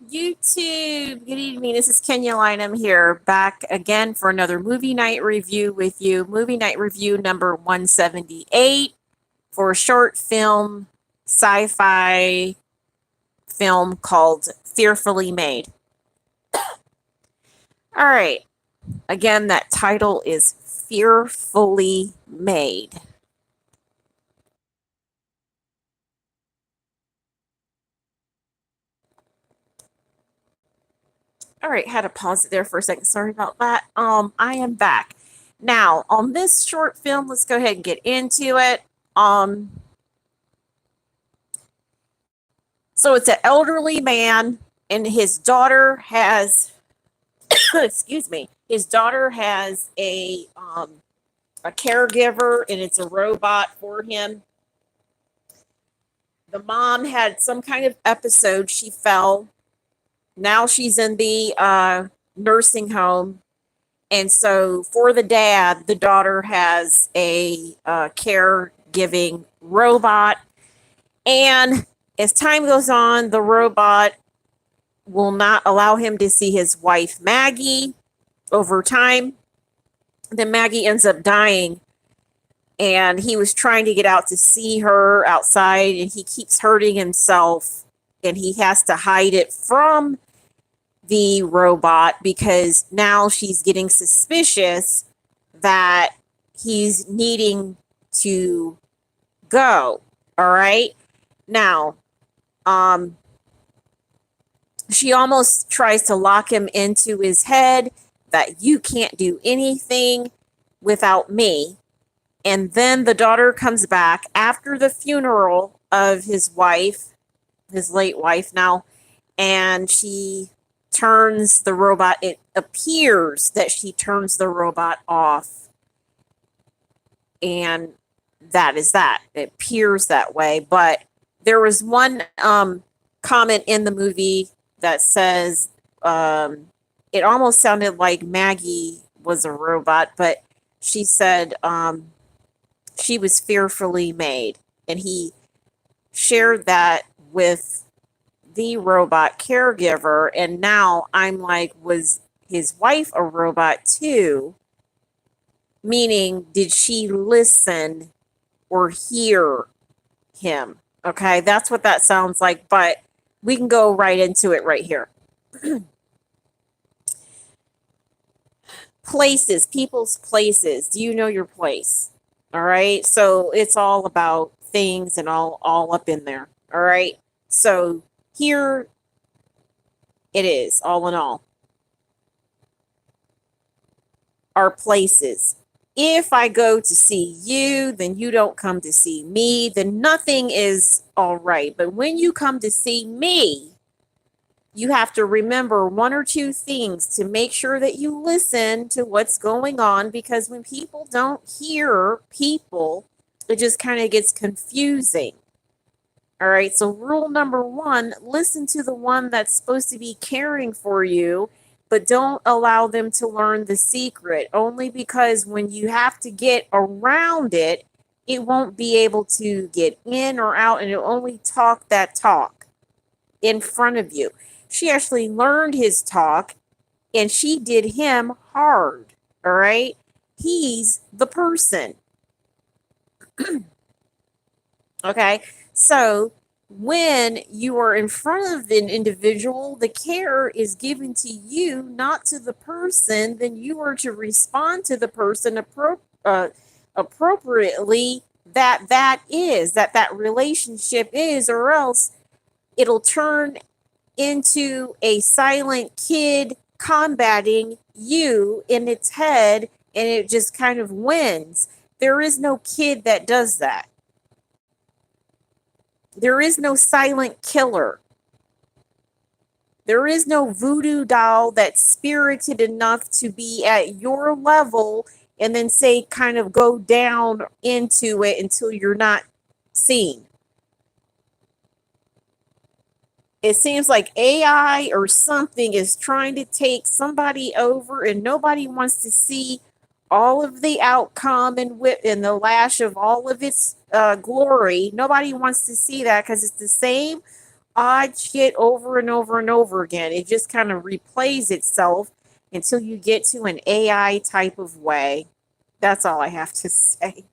YouTube. Good evening. This is Kenya Lynham here, back again for another movie night review with you. Movie night review number 178 for a short film, sci fi film called Fearfully Made. All right. Again, that title is Fearfully Made. All right, had to pause it there for a second. Sorry about that. I am back. Now, on this short film, let's go ahead and get into it. So it's an elderly man, and his daughter has excuse me, his daughter has a caregiver, and it's a robot for him. The mom had some kind of episode. She fell. Now she's in the nursing home. And so for the dad, the daughter has a caregiving robot. And as time goes on, the robot will not allow him to see his wife, Maggie, over time. Then Maggie ends up dying. And he was trying to get out to see her outside, and he keeps hurting himself. And he has to hide it from the robot because now she's getting suspicious that he's needing to go. All right. Now, she almost tries to lock him into his head that you can't do anything without me. And then the daughter comes back after the funeral of his wife, his late wife now, and she turns the robot. It appears that she turns the robot off. And that is that. It appears that way. But there was one comment in the movie that says it almost sounded like Maggie was a robot, but she said she was fearfully made. And he shared that with the robot caregiver. And now I'm like, was his wife a robot too? Meaning, did she listen or hear him? Okay, that's what that sounds like. But we can go right into it right here. Places, people's places. Do you know your place? All right. So it's all about things and all up in there. All right. So here it is, all in all. Our places. If I go to see you, then you don't come to see me, then nothing is all right. But when you come to see me, you have to remember one or two things to make sure that you listen to what's going on, because when people don't hear people, it just kind of gets confusing. All right, so rule number one, listen to the one that's supposed to be caring for you, but don't allow them to learn the secret, only because when you have to get around it, it won't be able to get in or out, and it'll only talk that talk in front of you. She actually learned his talk, and she did him hard. All right. He's the person. Okay. So when you are in front of an individual, the care is given to you, not to the person. Then you are to respond to the person appropriately that relationship is, or else it'll turn into a silent kid combating you in its head, and it just kind of wins. There is no kid that does that. There is no silent killer. There is no voodoo doll that's spirited enough to be at your level and then say kind of go down into it until you're not seen. It seems like AI or something is trying to take somebody over, and nobody wants to see all of the outcome and the lash of all of its glory. Nobody wants to see that, because it's the same odd shit over and over and over again. It just kind of replays itself until you get to an AI type of way. That's all I have to say.